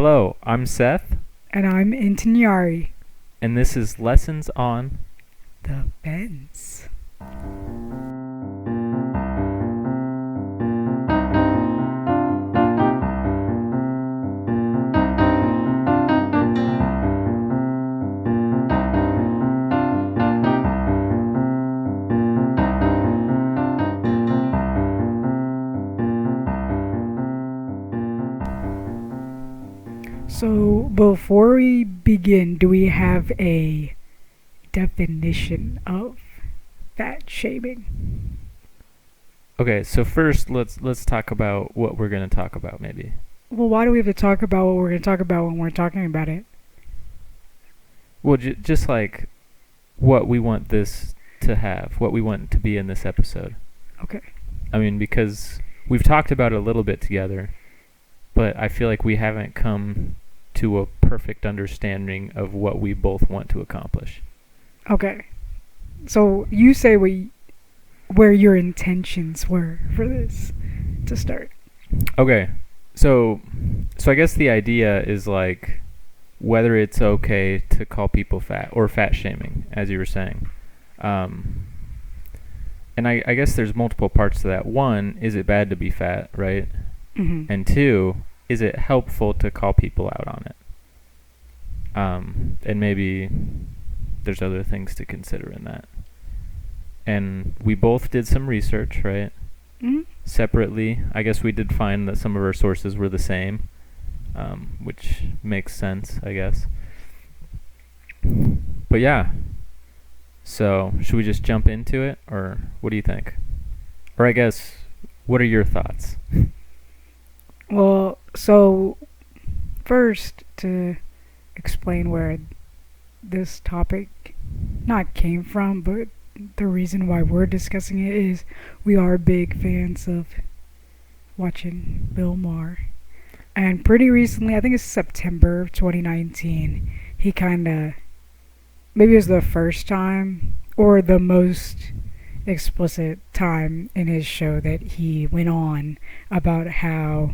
Hello, I'm Seth, And I'm Intanyari, and this is Lessons on. the fence. So, before we begin, do we have a definition of fat shaming? Okay, so first let's talk about what we're going to talk about maybe. Well, why do we have to talk about what we're going to talk about when we're talking about it? Well, just like what we want this to have, what we want to be in this episode. Okay. I mean, because we've talked about it a little bit together, but I feel like we haven't come to a perfect understanding of what we both want to accomplish. Okay. So, you say where your intentions were for this to start. Okay. So I guess the idea is like whether it's okay to call people fat or fat shaming, as you were saying. And I guess there's multiple parts to that. One, is it bad to be fat, right? Mm-hmm. And two, is it helpful to call people out on it? And maybe there's other things to consider in that. And we both did some research, right? Mm-hmm. Separately, I guess we did find that some of our sources were the same, which makes sense, I guess. But yeah, so should we just jump into it, or what do you think? Or I guess, what are your thoughts? Well, so first to explain where this topic not came from, but the reason why we're discussing it is we are big fans of watching Bill Maher. And pretty recently, I think it's September of 2019, he kind of, maybe it was the first time or the most explicit time in his show that he went on about how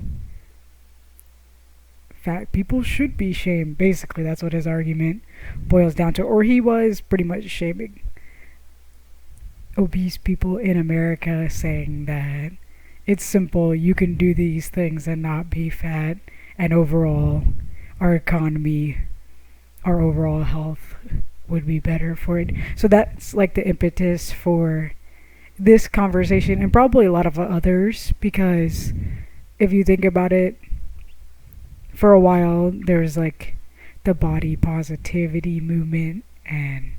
fat people should be shamed. Basically, that's what his argument boils down to. Or he was pretty much shaming obese people in America, saying that it's simple, you can do these things and not be fat, and overall, our economy, our overall health would be better for it. So that's like the impetus for this conversation and probably a lot of others, because if you think about it, for a while there's like the body positivity movement and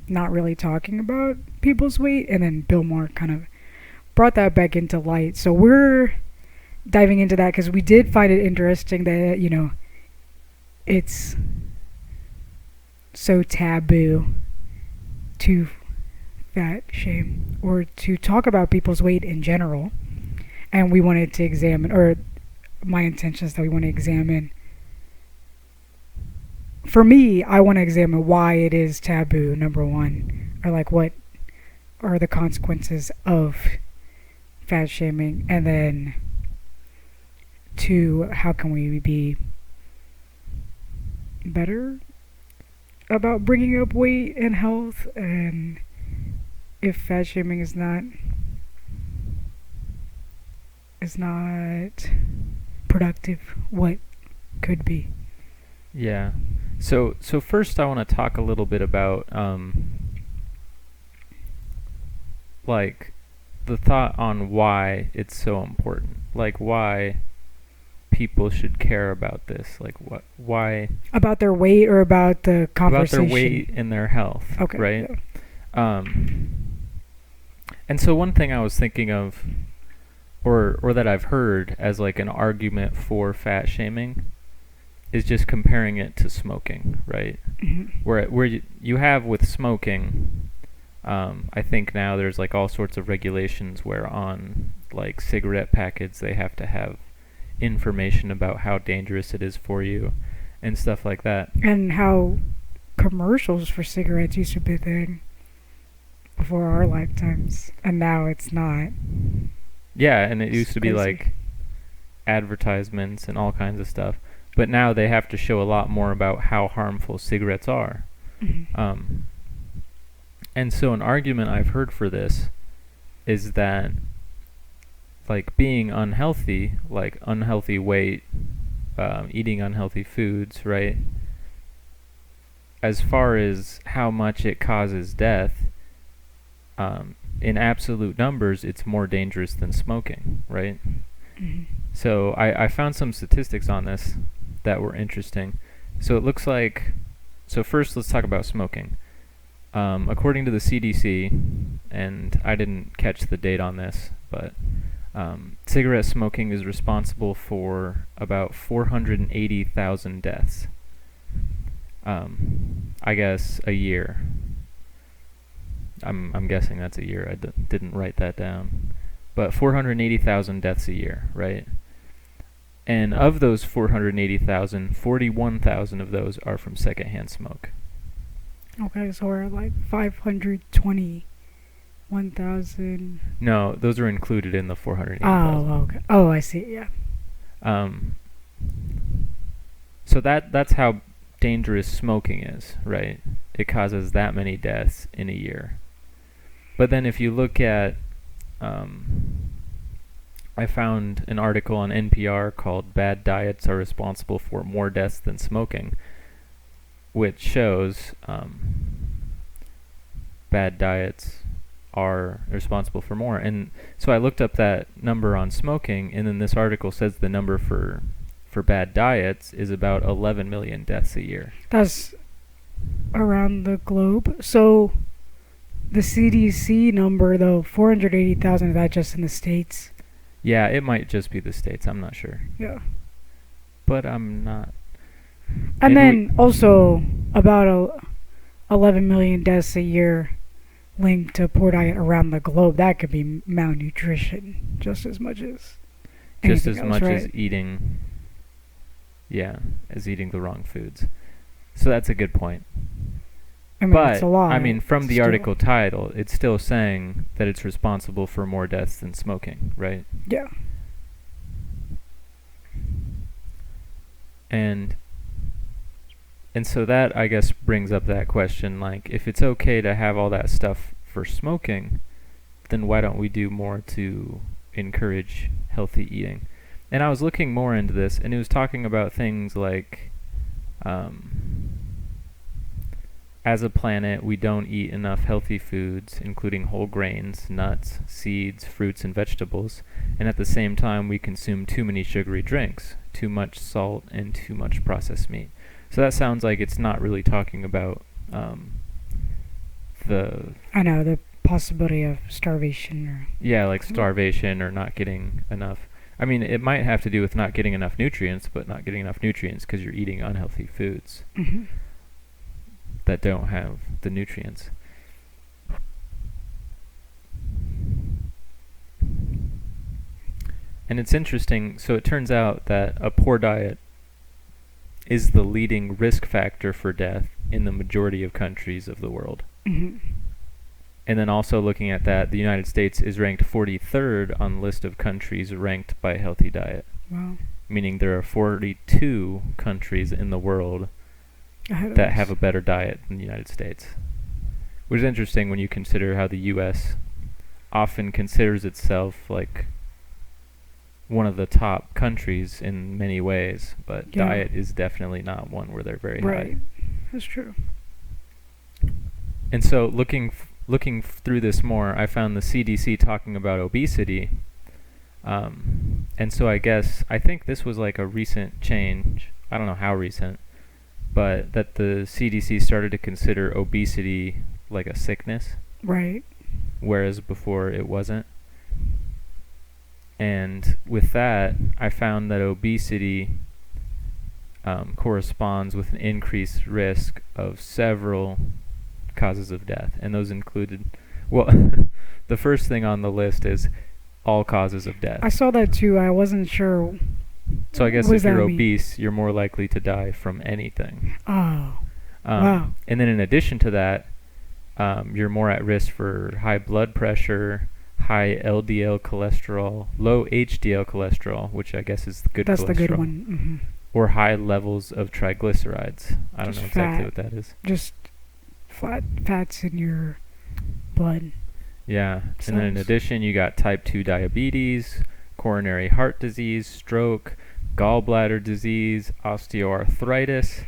not really talking about people's weight, and then Bill Maher kind of brought that back into light. So we're diving into that because we did find it interesting that, it's so taboo to fat shame or to talk about people's weight in general. And we wanted to examine, or my intention is that we want to examine, for me, I want to examine why it is taboo, number one, or like what are the consequences of fat shaming, and then two, how can we be better about bringing up weight and health, and if fat shaming is not productive, what could be. Yeah. So first I want to talk a little bit about like the thought on why it's so important. Like why people should care about this. Like why About their weight or about the conversation? About their weight and their health, Okay. right? Yeah. And so one thing I was thinking of, or that I've heard as like an argument for fat shaming, is just comparing it to smoking, right? Mm-hmm. Where you have with smoking, I think now there's like all sorts of regulations where on like cigarette packets they have to have information about how dangerous it is for you and stuff like that. And how commercials for cigarettes used to be a thing before our lifetimes, and now it's not. Yeah, and it used to be Crazy. like advertisements and all kinds of stuff. but now they have to show a lot more about how harmful cigarettes are. Mhm. Um, and so an argument I've heard for this is that, like, being unhealthy, like unhealthy weight, eating unhealthy foods, right? As far as how much it causes death, in absolute numbers, it's more dangerous than smoking, right? Mhm. So I found some statistics on this that were interesting. So it looks like, so first let's talk about smoking. According to the CDC, and I didn't catch the date on this, but cigarette smoking is responsible for about 480,000 deaths. I guess a year. I'm guessing that's a year. I didn't write that down. But 480,000 deaths a year, right? And of those 480,000, 41,000 of those are from secondhand smoke. Okay, so we're at like 521,000. No, those are included in the 480,000. Oh, okay. Oh, I see. Yeah. Um, so that's how dangerous smoking is, right? It causes that many deaths in a year. But then if you look at, I found an article on NPR called "Bad Diets Are Responsible for More Deaths Than Smoking," which shows bad diets are responsible for more. And so I looked up that number on smoking, and then this article says the number for bad diets is about 11 million deaths a year. That's around the globe. So the CDC number, though, 480,000, is that just in the States? Yeah, it might just be the States. I'm not sure. Yeah. But I'm not. And Maybe then also about 11 million deaths a year linked to poor diet around the globe. That could be malnutrition just as much as just anything as else, much right? as eating, yeah, as eating the wrong foods. So that's a good point. I mean, But it's a lot. I mean, from the still. article title, it's still saying that it's responsible for more deaths than smoking, right? Yeah. And so that, I guess, brings up that question, like, if it's okay to have all that stuff for smoking, then why don't we do more to encourage healthy eating? And I was looking more into this, and it was talking about things like, as a planet, we don't eat enough healthy foods, including whole grains, nuts, seeds, fruits, and vegetables, and at the same time we consume too many sugary drinks, too much salt, and too much processed meat. So that sounds like it's not really talking about the I know, the possibility of starvation or. yeah, like starvation or not getting enough. I mean, it might have to do with not getting enough nutrients, but not getting enough nutrients because you're eating unhealthy foods Mhm. that don't have the nutrients. And it's interesting, so it turns out that a poor diet is the leading risk factor for death in the majority of countries of the world. Mhm. And then also looking at that, the United States is ranked 43rd on the list of countries ranked by healthy diet. Wow. Meaning there are 42 countries in the world Ahead of that us. have a better diet than the United States. Which is interesting when you consider how the U.S. often considers itself like one of the top countries in many ways, but Yeah. diet is definitely not one where they're very Right. high. That's true. And so looking through this more, I found the CDC talking about obesity. And so I think this was like a recent change. I don't know how recent, but that the CDC started to consider obesity like a sickness, Right. whereas before it wasn't. And with that, I found that obesity corresponds with an increased risk of several causes of death. And those included, well, the first thing on the list is all causes of death. I saw that too. I wasn't sure. So I guess What if does that you're mean? obese, you're more likely to die from anything. Oh. Wow. And then in addition to that, you're more at risk for high blood pressure, high LDL cholesterol, low HDL cholesterol, which I guess is the good That's cholesterol. the good one. or high levels of triglycerides. I don't Just know exactly fat. what that is. Just fats in your blood Yeah, and then in cells. addition, you got type 2 diabetes, coronary heart disease, stroke, gallbladder disease, osteoarthritis,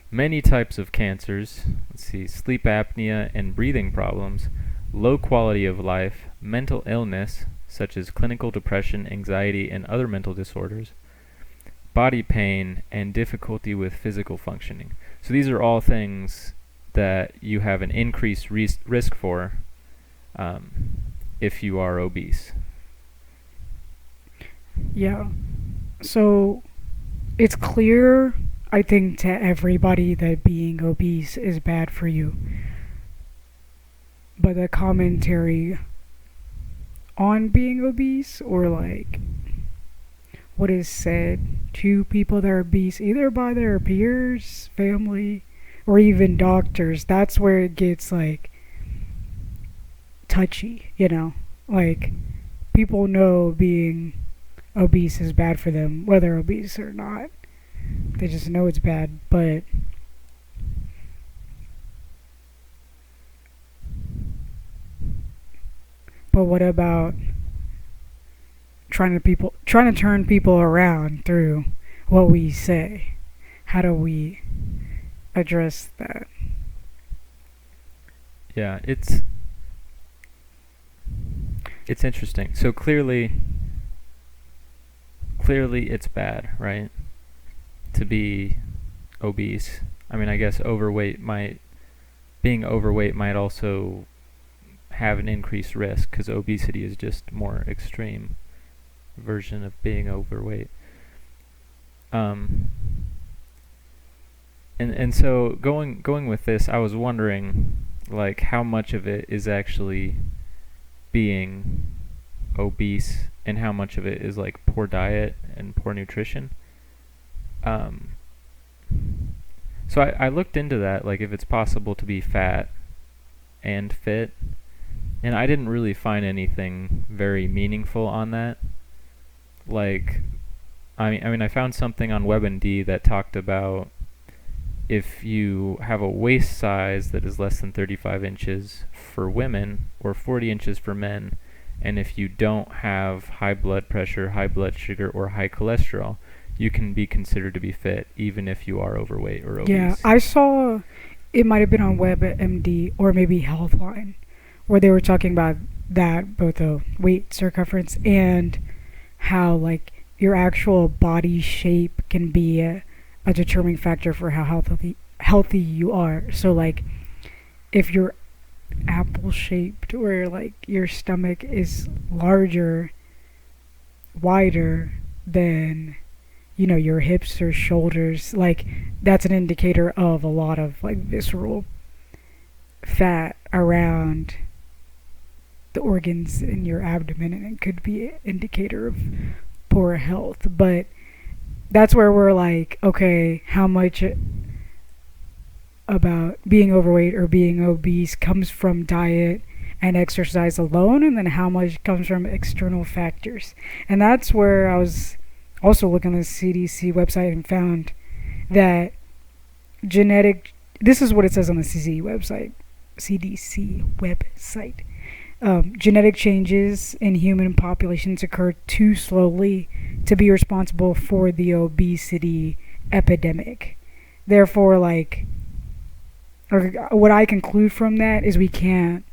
many types of cancers, let's see, sleep apnea and breathing problems, low quality of life, mental illness, such as clinical depression, anxiety, and other mental disorders, body pain, and difficulty with physical functioning. So these are all things that you have an increased risk for um, if you are obese. Yeah. So it's clear, I think, to everybody that being obese is bad for you. But the commentary on being obese, or like what is said to people that are obese, either by their peers, family, or even doctors, that's where it gets like touchy, you know? Like, people know being obese is bad for them, whether obese or not. They just know it's bad. But what about trying to turn people around through what we say? How do we address that? Yeah, it's interesting. So clearly it's bad, right? To be obese. I mean, I guess being overweight might also have an increased risk because obesity is just more extreme version of being overweight. Um, and so going with this, I was wondering like how much of it is actually being obese and how much of it is like poor diet and poor nutrition. Um, so I looked into that, like if it's possible to be fat and fit, and I didn't really find anything very meaningful on that. Like, I found something on WebMD that talked about if you have a waist size that is less than 35 inches for women or 40 inches for men, and if you don't have high blood pressure, high blood sugar, or high cholesterol, you can be considered to be fit even if you are overweight or Yeah, obese. I saw it might have been on WebMD or maybe Healthline, where they were talking about that, both the weight circumference and how like your actual body shape can be a determining factor for how healthy you are. So like if you're apple shaped, or like your stomach is larger, wider than your hips or shoulders, like that's an indicator of a lot of like visceral fat around the organs in your abdomen, and it could be an indicator of poor health. But that's where we're like, okay, how much about being overweight or being obese comes from diet and exercise alone, and then how much comes from external factors. And that's where I was also looking at the CDC website and found that genetic, this is what it says on the CDC website. Genetic changes in human populations occur too slowly to be responsible for the obesity epidemic. Therefore, like, or what I conclude from that is we can't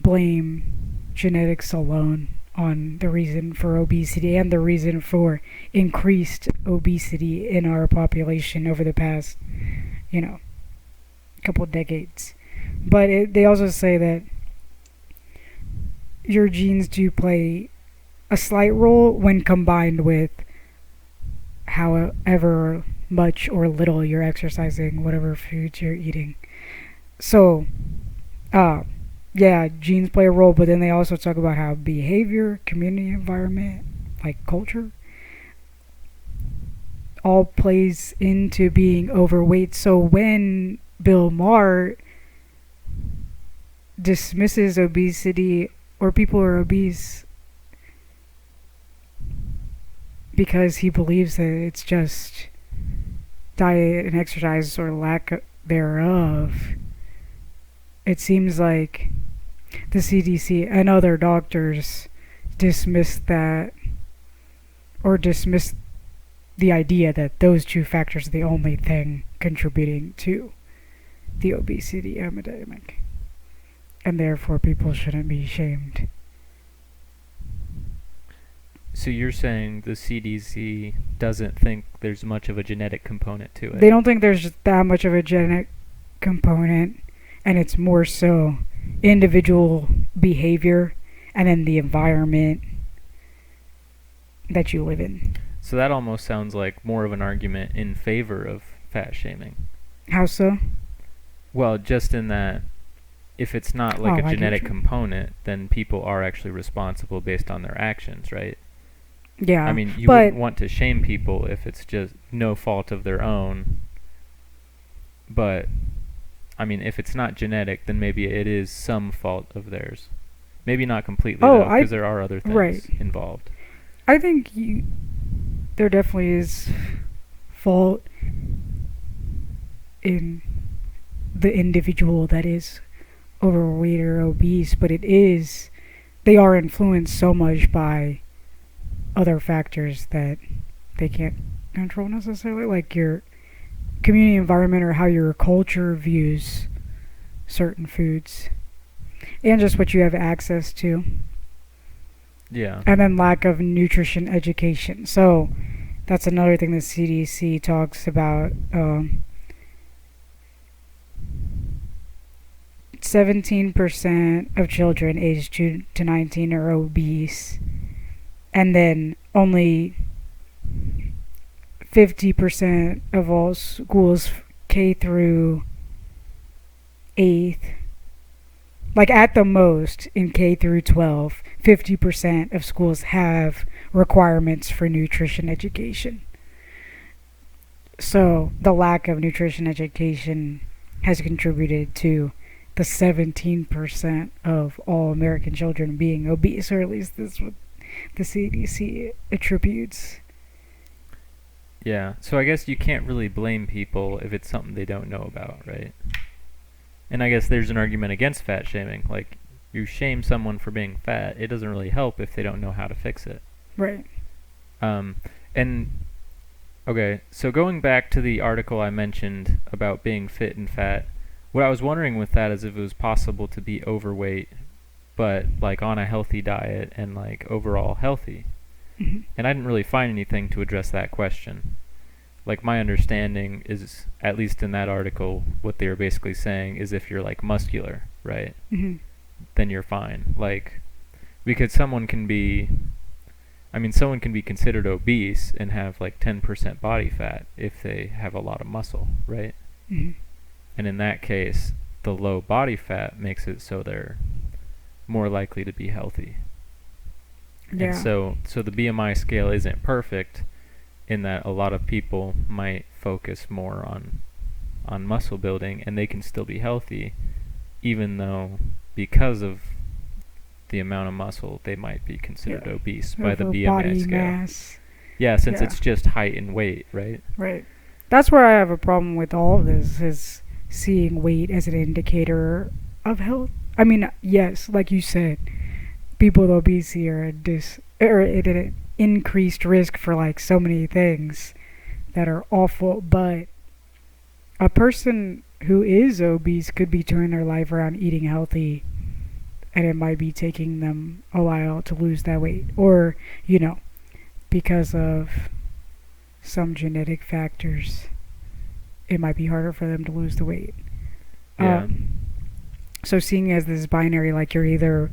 blame genetics alone on the reason for obesity and the reason for increased obesity in our population over the past, couple of decades. But they also say that your genes do play a slight role when combined with however much or little you're exercising, whatever foods you're eating. So, uh, yeah, genes play a role, but then they also talk about how behavior, community environment, like culture, all plays into being overweight. So when Bill Maher dismisses obesity, or people are obese, because he believes that it's just diet and exercise or lack thereof, it seems like the CDC and other doctors dismiss that, or dismiss the idea that those two factors are the only thing contributing to the obesity epidemic, and therefore people shouldn't be shamed. So you're saying the CDC doesn't think there's much of a genetic component to They it? don't think there's that much of a genetic component, and it's more so individual behavior and then the environment that you live in. So that almost sounds like more of an argument in favor of fat shaming. How so? Well, just in that if it's not like Oh, a I get genetic you. component, then people are actually responsible based on their actions, right? Yeah, I mean, you but wouldn't want to shame people if it's just no fault of their own. But, I mean, if it's not genetic, then maybe it is some fault of theirs. Maybe not completely, oh, though, I because there are other right. things involved. I think there definitely is fault in the individual that is overweight or obese, but they are influenced so much by other factors that they can't control necessarily, like your community environment or how your culture views certain foods, and just what you have access to, Yeah. and then lack of nutrition education. So that's another thing the CDC talks about. 17% of children aged 2 to 19 are obese, and then only 50% of all schools K through 8th, like at the most in K through 12, 50% of schools have requirements for nutrition education. So the lack of nutrition education has contributed to the 17% of all American children being obese, or at least this is what the CDC attributes. Yeah. So I guess you can't really blame people if it's something they don't know about, right? And I guess there's an argument against fat shaming. Like, you shame someone for being fat, it doesn't really help if they don't know how to fix it. Right. Um, and okay, so going back to the article I mentioned about being fit and fat, what I was wondering with that is if it was possible to be overweight, but like on a healthy diet and like overall healthy. Mhm. And I didn't really find anything to address that question. Like, my understanding is, at least in that article, what they were basically saying is if you're like muscular, right, Mhm. then you're fine. Like, because someone can be, I mean, someone can be considered obese and have like 10% body fat if they have a lot of muscle, right? Mhm. And in that case, the low body fat makes it so they're more likely to be healthy. And Yeah. so the BMI scale isn't perfect in that a lot of people might focus more on muscle building and they can still be healthy, even though because of the amount of muscle they might be considered Yeah. obese by the Over BMI body scale. mass. Yeah, since Yeah. it's just height and weight, right? Right. That's where I have a problem with all of this, is seeing weight as an indicator of health. I mean, yes, like you said, people with obesity are at an increased risk for like so many things that are awful, but a person who is obese could be turning their life around eating healthy, and it might be taking them a while to lose that weight, or because of some genetic factors, it might be harder for them to lose the weight. Yeah. So seeing as this binary, like you're either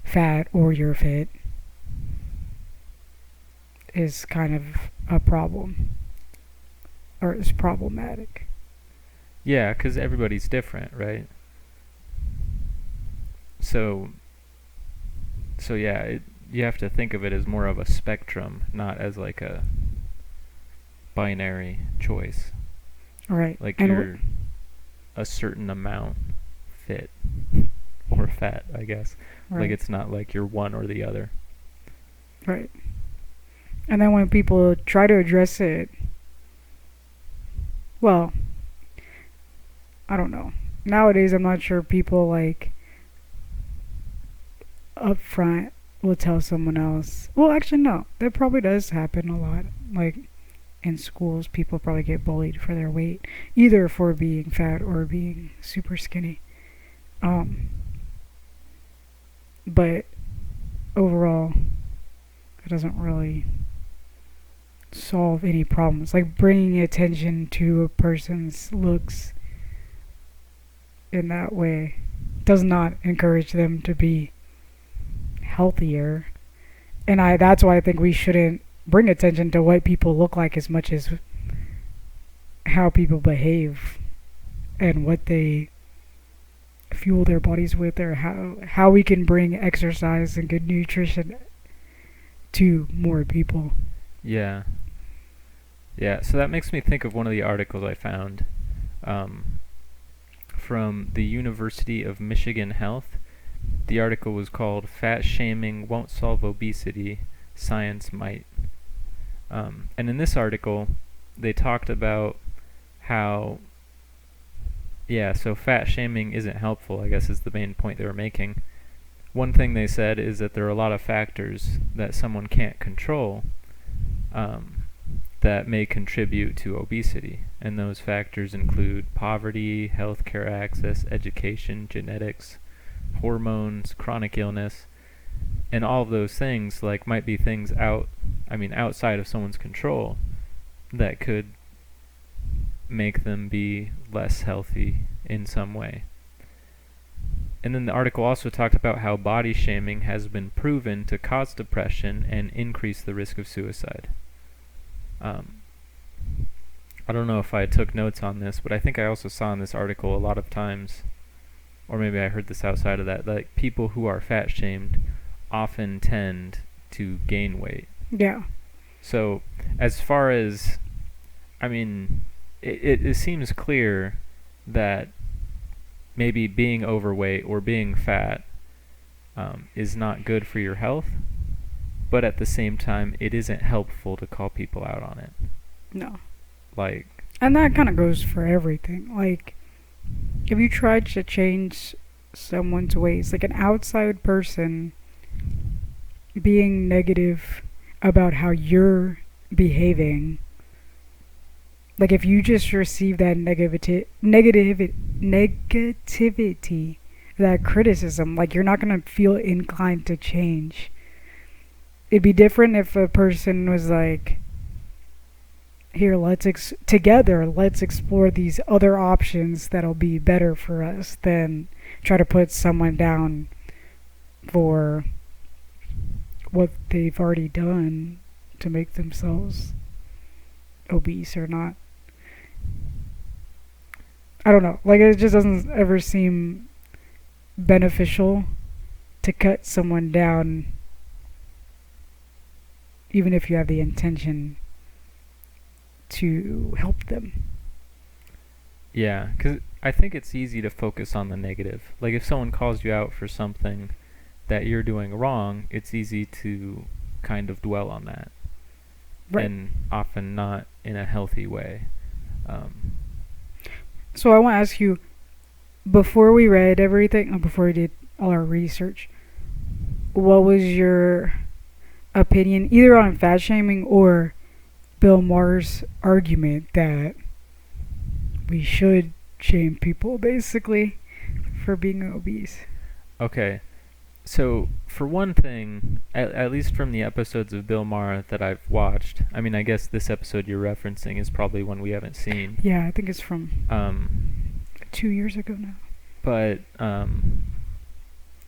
fat or you're fit, is kind of a problem, or is problematic. Yeah, because everybody's different, right? So yeah, you have to think of it as more of a spectrum, not as like a binary choice. Right. Like, And you're a certain amount fit or fat, I guess. right. Like, it's not like you're one or the other. Right. And then when people try to address it Well, I don't know. Nowadays, I'm not sure people like up front will tell someone else. Well, actually, no. That probably does happen a lot. Like in schools, people probably get bullied for their weight, either for being fat or being super skinny. Um, but overall, it doesn't really solve any problems. Like bringing attention to a person's looks in that way does not encourage them to be healthier. And that's why I think we shouldn't bring attention to what people look like as much as how people behave and what they fuel their bodies with, or how we can bring exercise and good nutrition to more people. Yeah. Yeah, so that makes me think of one of the articles I found um, from the University of Michigan Health. The article was called "Fat Shaming Won't Solve Obesity, Science Might." And in this article, they talked about how, yeah, so fat shaming isn't helpful, I guess is the main point they were making. One thing they said is that there are a lot of factors that someone can't control um, that may contribute to obesity. And those factors include poverty, healthcare access, education, genetics, hormones, chronic illness, and all of those things like might be things outside of someone's control that could make them be less healthy in some way. And then the article also talked about how body shaming has been proven to cause depression and increase the risk of suicide. I don't know if I took notes on this, but I think I also saw in this article a lot of times, or maybe I heard this outside of that, like people who are fat shamed often tend to gain weight. Yeah. So as far as, it seems clear that maybe being overweight or being fat is not good for your health, but at the same time, it isn't helpful to call people out on it. No. Like, and that kind of goes for everything. Like, if you try to change someone's ways, like an outside person being negative about how you're behaving, like if you just receive that negativity, that criticism, like you're not going to feel inclined to change. It'd be different if a person was like, here, let's explore these other options that'll be better for us, than try to put someone down for what they've already done to make themselves obese or not. I don't know. Like, it just doesn't ever seem beneficial to cut someone down, even if you have the intention to help them. yeah, because I think it's easy to focus on the negative. Like if someone calls you out for something that you're doing wrong, it's easy to kind of dwell on that. Right. And often not in a healthy way. So I want to ask you, before we read everything, or before we did all our research, what was your opinion either on fat shaming or Bill Maher's argument that we should shame people basically for being obese? Okay, so for one thing, at least from the episodes of Bill Maher that I've watched, I mean, I guess this episode you're referencing is probably one we haven't seen. Yeah, I think it's from 2 years ago now. But from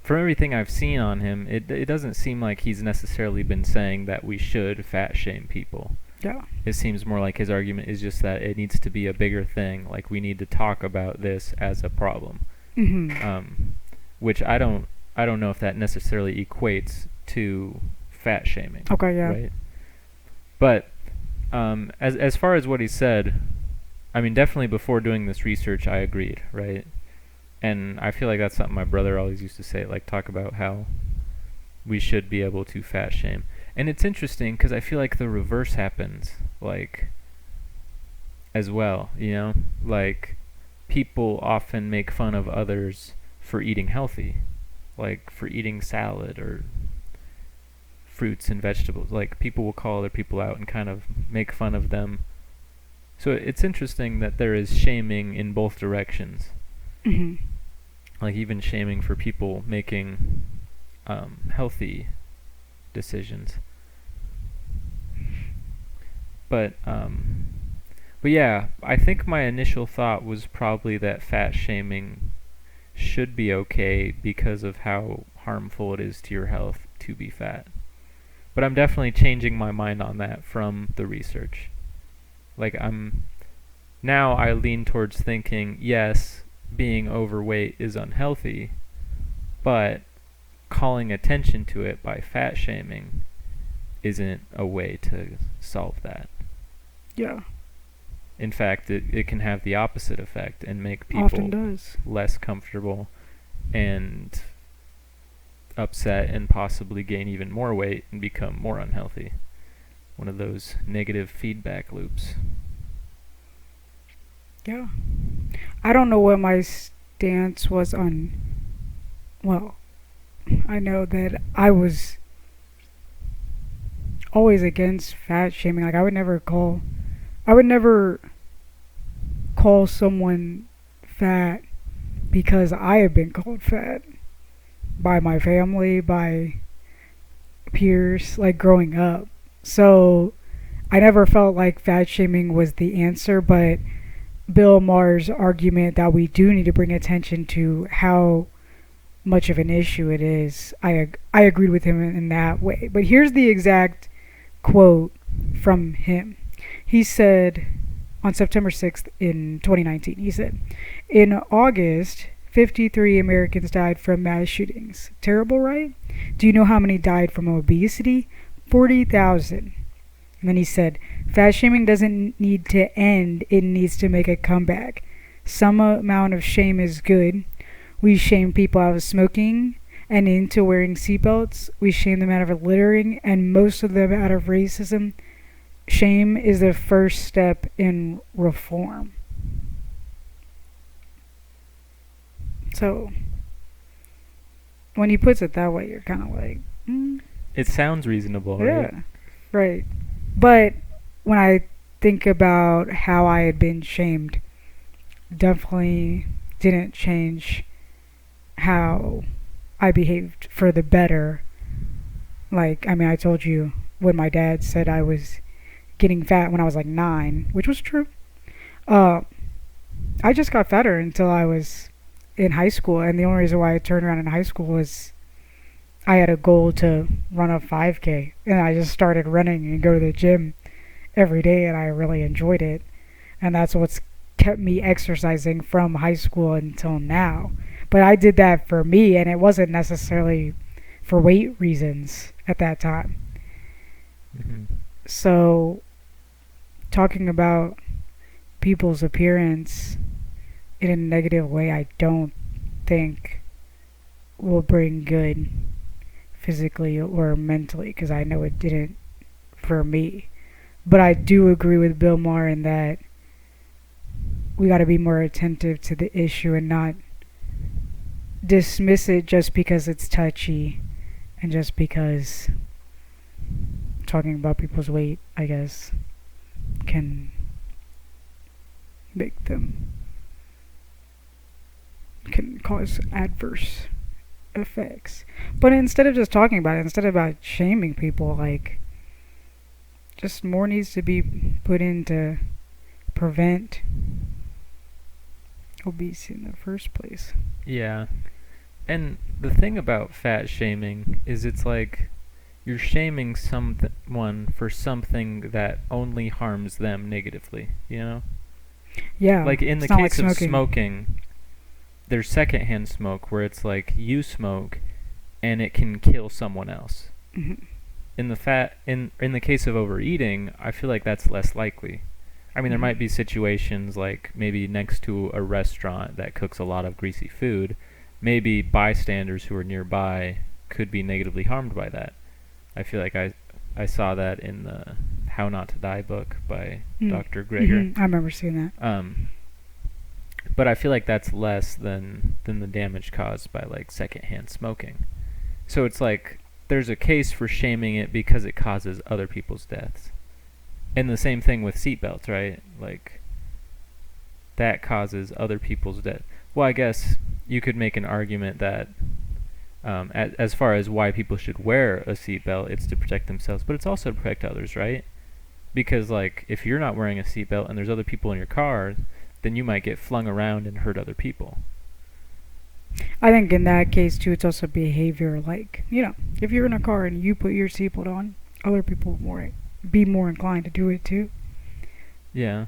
everything I've seen on him, it doesn't seem like he's necessarily been saying that we should fat shame people. Yeah. It seems more like his argument is just that it needs to be a bigger thing. Like we need to talk about this as a problem. Mm-hmm. Which I don't know if that necessarily equates to fat shaming. Okay, yeah. Right. But as far as what he said, I mean, definitely before doing this research, I agreed, right? And I feel like that's something my brother always used to say, like talk about how we should be able to fat shame. And it's interesting because I feel like the reverse happens. Like as well, you know? Like, people often make fun of others for eating healthy, like for eating salad or fruits and vegetables. Like, people will call other people out and kind of make fun of them. So it's interesting that there is shaming in both directions. Hmm. Like, even shaming for people making healthy decisions. But but yeah, I think my initial thought was probably that fat shaming should be okay because of how harmful it is to your health to be fat. But I'm definitely changing my mind on that from the research. Like, I'm now I lean towards thinking, yes, being overweight is unhealthy, but calling attention to it by fat shaming isn't a way to solve that. Yeah, In fact, it can have the opposite effect and make often people does. less comfortable and upset and possibly gain even more weight and become more unhealthy. One of those negative feedback loops. Yeah. I don't know what my stance was on. Well, I know that I was always against fat shaming. Like, I would never call someone fat because I have been called fat by my family, by peers, like growing up. So I never felt like fat shaming was the answer, but Bill Maher's argument that we do need to bring attention to how much of an issue it is, I agreed with him in that way. But here's the exact quote from him. He said on September 6th in 2019, he said, "In August, 53 Americans died from mass shootings. Terrible, right? Do you know how many died from obesity? 40,000. And then he said, fat shaming doesn't need to end, it needs to make a comeback. Some amount of shame is good. We shame people out of smoking and into wearing seatbelts. We shame them out of littering and most of them out of racism. Shame is the first step in reform." So, when he puts it that way, you're kind of like, It sounds reasonable, right? yeah, right. But when I think about how I had been shamed, definitely didn't change how I behaved for the better. Like, I mean, I told you when my dad said I was getting fat when I was like 9, which was true. Uh, I just got fatter until I was in high school, and the only reason why I turned around in high school was I had a goal to run a 5K, and I just started running and go to the gym every day, and I really enjoyed it. And that's what's kept me exercising from high school until now. But I did that for me, and it wasn't necessarily for weight reasons at that time. Hmm. So, talking about people's appearance in a negative way, I don't think will bring good physically or mentally, because I know it didn't for me. But I do agree with Bill Maher in that we got to be more attentive to the issue and not dismiss it just because it's touchy and just because talking about people's weight, I guess, can make them, can cause adverse effects. But instead of just talking about it, instead of about shaming people, like, just more needs to be put in to prevent obesity in the first place. Yeah. And the thing about fat shaming is it's like you're shaming someone for something that only harms them negatively, you know? Yeah, Like, in the it's not like case of smoking. smoking, there's secondhand smoke where it's like you smoke and it can kill someone else. Mhm. In the case of overeating, I feel like that's less likely. I mean, there Mhm. might be situations like maybe next to a restaurant that cooks a lot of greasy food, maybe bystanders who are nearby could be negatively harmed by that. I feel like I saw that in the How Not to Die book by Mm. Dr. Greger. I remember seeing that. But I feel like that's less than the damage caused by like secondhand smoking. So it's like there's a case for shaming it because it causes other people's deaths. And the same thing with seatbelts, right? Like that causes other people's death. Well, I guess you could make an argument that as far as why people should wear a seatbelt, it's to protect themselves, but it's also to protect others, right? Because like if you're not wearing a seatbelt and there's other people in your car, then you might get flung around and hurt other people. I think in that case too, it's also behavior. Like, if you're in a car and you put your seatbelt on, other people will be more inclined to do it too. Yeah.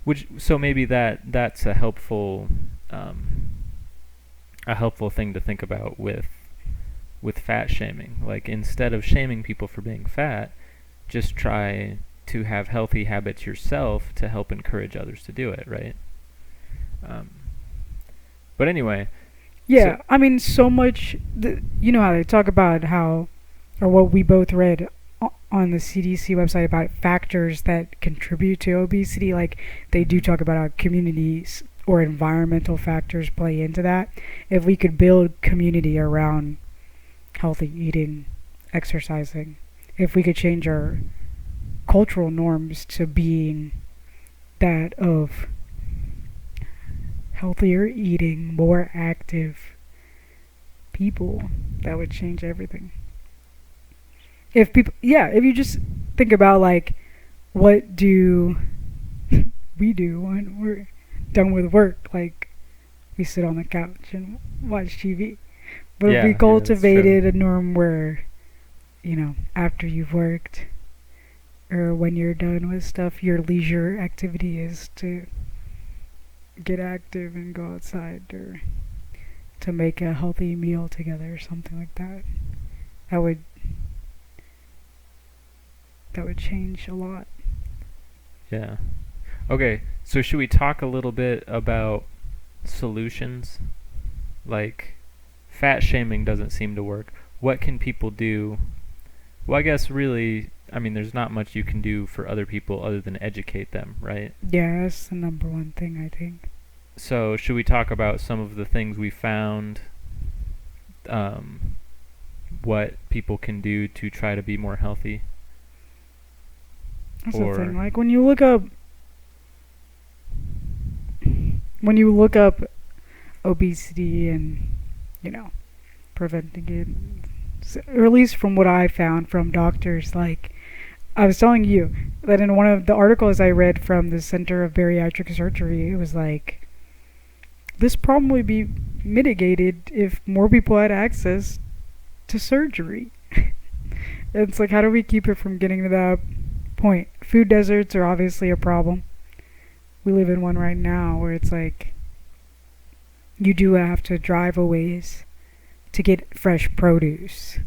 Which so maybe that's a helpful thing to think about with fat shaming. Like instead of shaming people for being fat, just try to have healthy habits yourself to help encourage others to do it, right? But anyway. Yeah, so, I mean, so much. You know how they talk about or what we both read on the CDC website about factors that contribute to obesity. Like they do talk about how communities or environmental factors play into that. If we could build community around healthy eating, exercising, if we could change our cultural norms to being that of healthier eating, more active people, that would change everything. If you just think about like what do we do when we're done with work, like we sit on the couch and watch TV. But if we cultivated a norm where, after you've worked or when you're done with stuff, your leisure activity is to get active and go outside or to make a healthy meal together or something like that. That would change a lot. Yeah. Okay, so should we talk a little bit about solutions? Like, fat shaming doesn't seem to work. What can people do? Well, I guess really, there's not much you can do for other people other than educate them, right? Yeah, that's the number one thing, I think. So, should we talk about some of the things we found, what people can do to try to be more healthy? That's the thing. Like, when you look up obesity and, preventing it, or at least from what I found from doctors, like, I was telling you that in one of the articles I read from the Center of Bariatric Surgery, it was like, this problem would be mitigated if more people had access to surgery. It's like, how do we keep it from getting to that point? Food deserts are obviously a problem. We live in one right now where it's like, you do have to drive a ways to get fresh produce.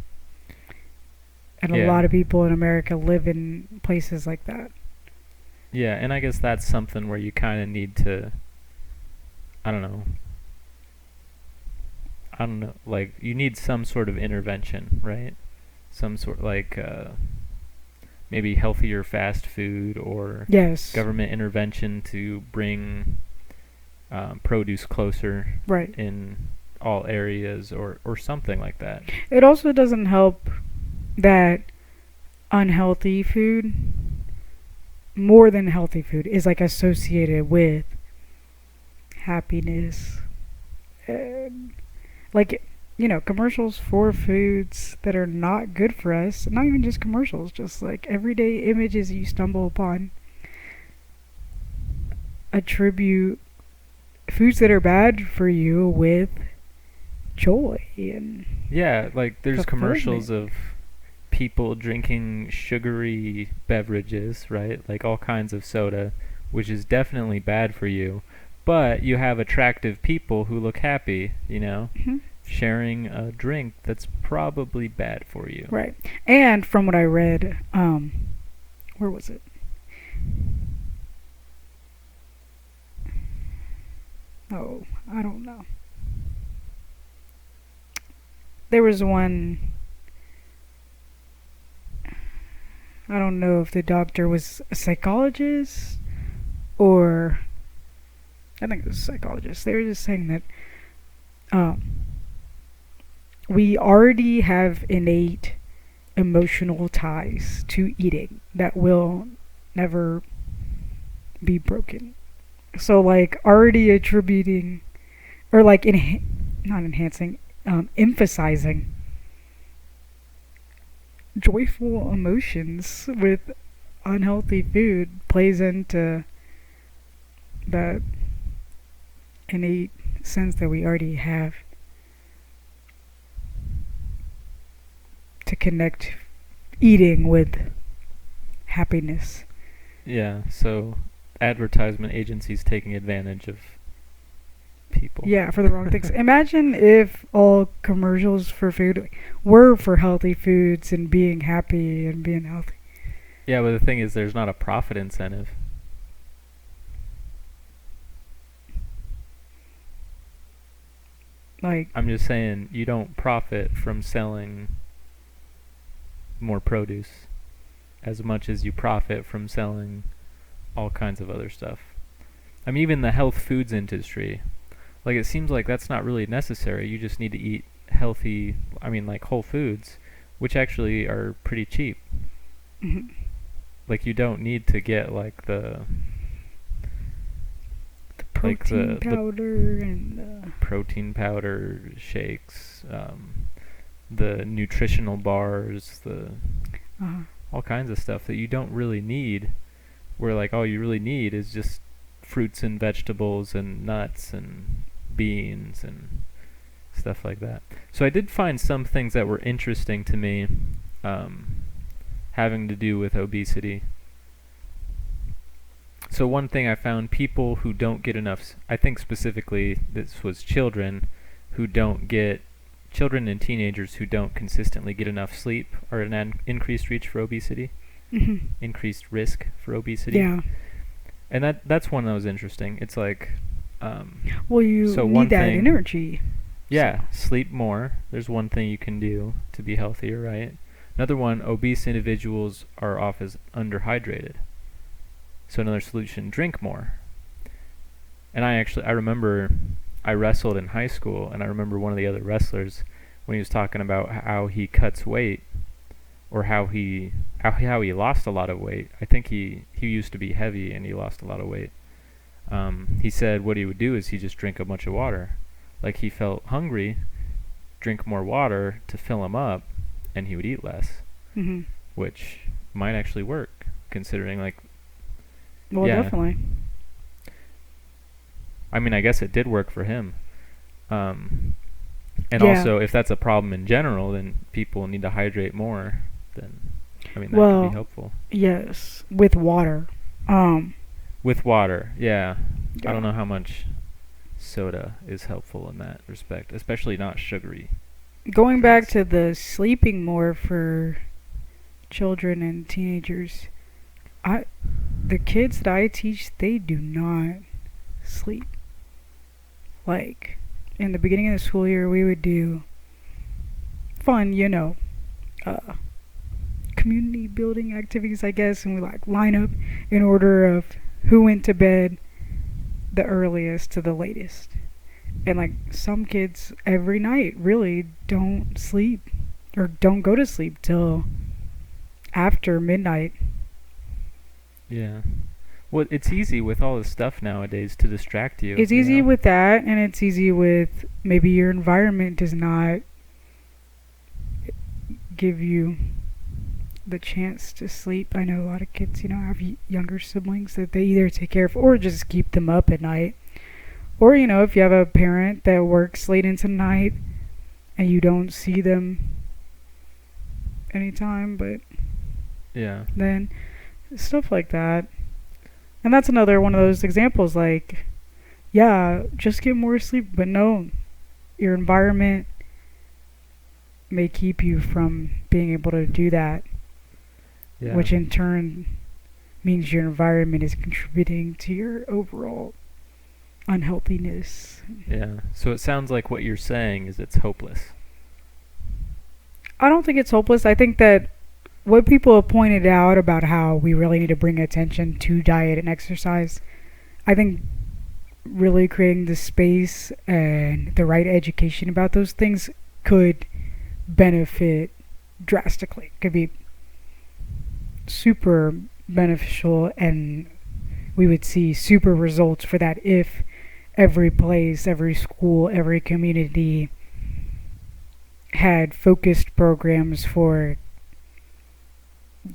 And a lot of people in America live in places like that. Yeah, and I guess that's something where you kind of need to, I don't know, like, you need some sort of intervention, right? Some sort, like, maybe healthier fast food or government intervention to bring produce closer in all areas or something like that. It also doesn't help that unhealthy food, more than healthy food, is like associated with happiness. Like, commercials for foods that are not good for us, not even just commercials, just like everyday images you stumble upon, attribute foods that are bad for you with joy and like there's commercials of people drinking sugary beverages, right? Like all kinds of soda, which is definitely bad for you, but you have attractive people who look happy, sharing a drink that's probably bad for you. Right. And from what I read, where was it? Oh, I don't know. There was one I don't know if the doctor was a psychologist or I think it was a psychologist. They were just saying that um, we already have innate emotional ties to eating that will never be broken. So, like, already attributing or like not enhancing, emphasizing joyful emotions with unhealthy food plays into that innate sense that we already have to connect eating with happiness. Yeah, so advertisement agencies taking advantage of people. Yeah, for the wrong things. Imagine if all commercials for food were for healthy foods and being happy and being healthy. Yeah, but the thing is, there's not a profit incentive. Like, I'm just saying, you don't profit from selling more produce as much as you profit from selling all kinds of other stuff. I mean, even the health foods industry, like, it seems like that's not really necessary. You just need to eat healthy, I mean, like whole foods, which actually are pretty cheap. mhm. Like, you don't need to get like the Protein powder and protein powder shakes, the nutritional bars, the uh, all kinds of stuff that you don't really need. Where like all you really need is just fruits and vegetables and nuts and beans and stuff like that. So I did find some things that were interesting to me, having to do with obesity. So one thing I found, people who don't get enough, I think specifically this was children who don't get, children and teenagers who don't consistently get enough sleep are at an increased reach for obesity, mhm. increased risk for obesity. Yeah. And that's one that was interesting. It's like, Well, you so need one that thing, energy. yeah, So. sleep more. There's one thing you can do to be healthier, right? Another one, obese individuals are often underhydrated. So another solution, drink more. And I remember I wrestled in high school, and I remember one of the other wrestlers when he was talking about how he cuts weight, or how he lost a lot of weight. I think he used to be heavy and he lost a lot of weight. He said what he would do is he just drink a bunch of water. Like, he felt hungry, drink more water to fill him up, and he would eat less, Mhm. which might actually work, considering, like, Well, yeah. definitely. I mean, I guess it did work for him. And Yeah. also, if that's a problem in general, then people need to hydrate more. Then, I mean, that could Well, be helpful. yes, with water. Um, With water, yeah. I yeah. don't know how much soda is helpful in that respect, especially not sugary. Going back drinks. to the sleeping more for children and teenagers, the kids that I teach, they do not sleep. Like, in the beginning of the school year, we would do fun, uh, community building activities, I guess, and we like line up in order of who went to bed the earliest to the latest. And like some kids every night really don't sleep or don't go to sleep till after midnight. Yeah. Well, it's easy with all this stuff nowadays to distract you. It's You easy know? with that, and it's easy with maybe your environment does not give you the chance to sleep. I know a lot of kids, have younger siblings that they either take care of or just keep them up at night. Or, if you have a parent that works late into the night and you don't see them anytime, but Yeah. then stuff like that. And that's another one of those examples, like, yeah, just get more sleep, but no, your environment may keep you from being able to do that, Yeah. which in turn means your environment is contributing to your overall unhealthiness. Yeah. So it sounds like what you're saying is it's hopeless. I don't think it's hopeless. I think that what people have pointed out about how we really need to bring attention to diet and exercise, I think really creating the space and the right education about those things could benefit drastically. Could be super beneficial, and we would see super results for that if every place, every school, every community had focused programs for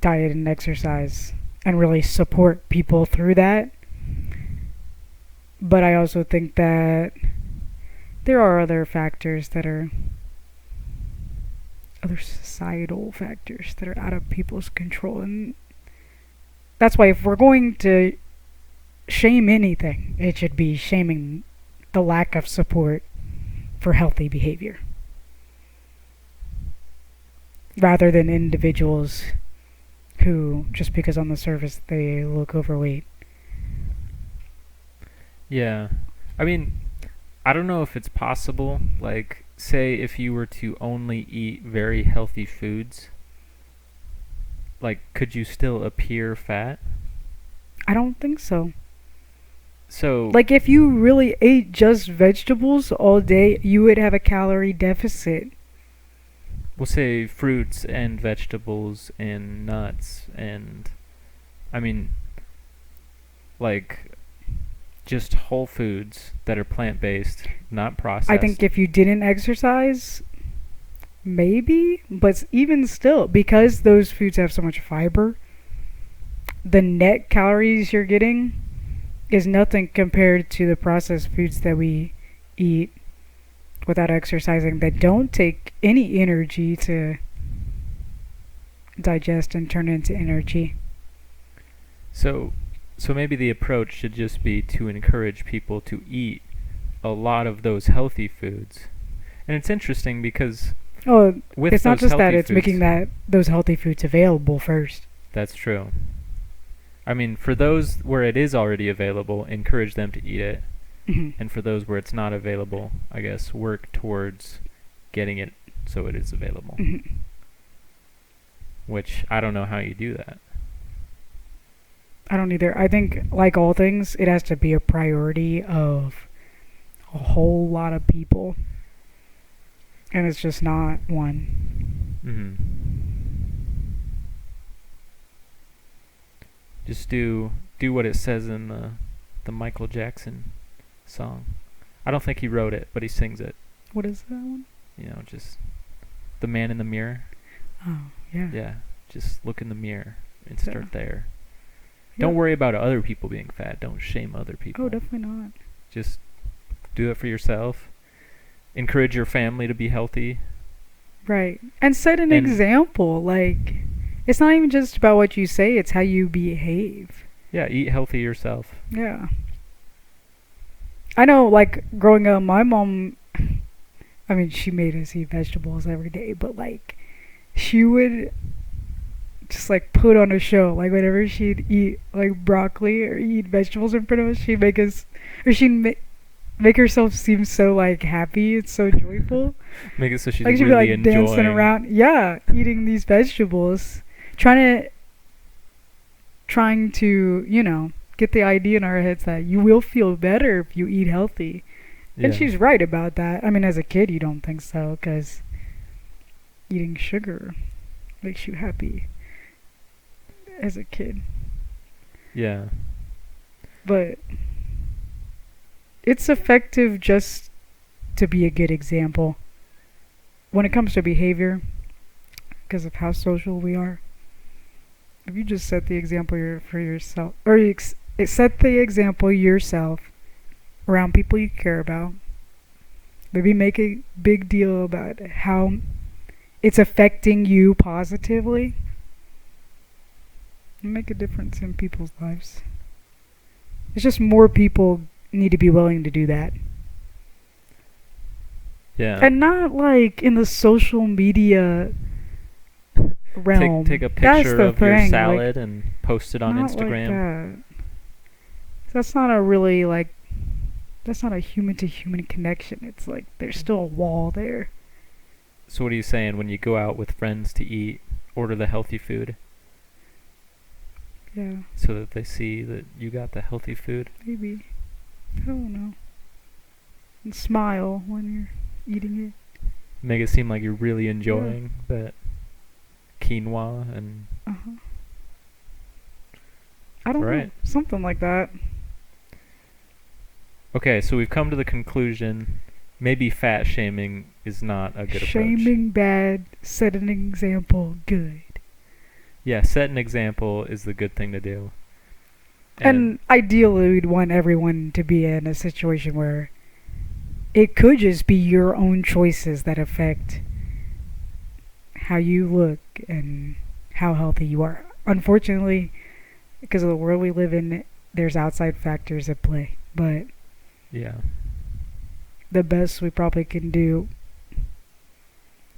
diet and exercise and really support people through that. But I also think that there are other factors that are other societal factors that are out of people's control, and that's why if we're going to shame anything, it should be shaming the lack of support for healthy behavior rather than individuals who, just because on the surface they look overweight. Yeah. I mean, I don't know if it's possible. Like, say if you were to only eat very healthy foods, like, could you still appear fat? I don't think so. So, Like, if you really ate just vegetables all day, you would have a calorie deficit. we'll say fruits and vegetables and nuts and, I mean, like, just whole foods that are plant-based, not processed. I think if you didn't exercise, maybe, but even still, because those foods have so much fiber, the net calories you're getting is nothing compared to the processed foods that we eat without exercising that don't take any energy to digest and turn into energy. So, so maybe the approach should just be to encourage people to eat a lot of those healthy foods. And it's interesting because Oh, with it's not those just that, healthy it's making foods, those healthy foods available first. that's true. I mean, for those where it is already available, encourage them to eat it. Mhm. And for those where it's not available, I guess work towards getting it so it is available. Mhm. Which I don't know how you do that. I don't either. I think, like all things, it has to be a priority of a whole lot of people, and it's just not one. Just do what it says in the Michael Jackson song. I don't think he wrote it, but he sings it. What is that one? You know, just the man in the mirror. Oh, yeah. Yeah, just look in the mirror and Yeah. start there. Yeah. Don't worry about other people being fat. Don't shame other people. Oh, definitely not. Just do it for yourself. Encourage your family to be healthy. Right. And set an And- example. Like, it's not even just about what you say, it's how you behave. Yeah, eat healthy yourself. Yeah. I know, like, growing up, my mom, I mean, she made us eat vegetables every day, but, like, she would just, like, put on a show. Like, whenever she'd eat, like, broccoli or eat vegetables in front of us, she'd make us, or she'd make herself seem so, like, happy and so joyful. Make it so she's Like, she'd really be, like, enjoying. dancing around, yeah, eating these vegetables, trying to, you know, get the idea in our heads that you will feel better if you eat healthy. And Yeah. she's right about that. I mean, as a kid, you don't think so, because eating sugar makes you happy as a kid. Yeah. But it's effective just to be a good example when it comes to behavior, because of how social we are. If you just set the example for yourself, or set the example yourself around people you care about, maybe make a big deal about how it's affecting you positively, and make a difference in people's lives. It's just more people need to be willing to do that. Yeah. And not like in the social media realm. Take a That's picture the of your thing, salad and post it on not Instagram. Like that. That's not a really, like, that's not a human to human connection. It's like there's still a wall there. So what are you saying? When you go out with friends to eat, order the healthy food Yeah, so that they see that you got the healthy food. maybe. I don't know. And smile when you're eating it. Make it seem like you're really enjoying that quinoa and Uh-huh. I don't know. right. Something like that. Okay, so we've come to the conclusion maybe fat shaming is not a good approach. Shaming bad, set an example good. Yeah, set an example is the good thing to do. And ideally, we'd want everyone to be in a situation where it could just be your own choices that affect how you look and how healthy you are. Unfortunately, because of the world we live in, there's outside factors at play. But yeah. the best we probably can do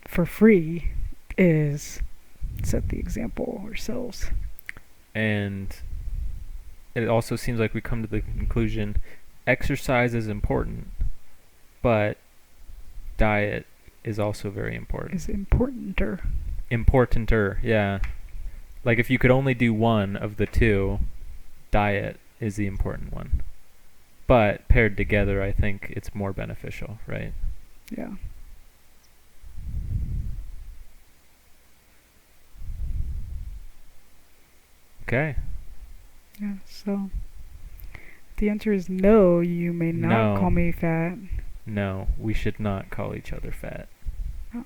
for free is set the example ourselves. And it also seems like we come to the conclusion exercise is important, but diet is also very important. Is importanter. Importanter, yeah. Like if you could only do one of the two, diet is the important one. But paired together, I think it's more beneficial, right? Yeah. Okay. Yeah, so the answer is no, you may not No. call me fat. No, we should not call each other fat. Oh.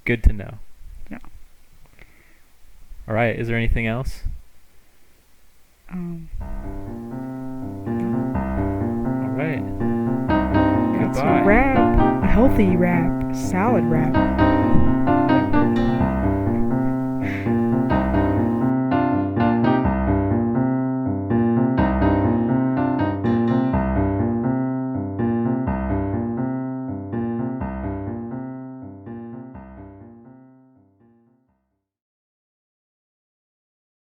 Good to know. Yeah. All right, is there anything else? Um, All right. That's Goodbye. a wrap. A healthy wrap. Salad wrap.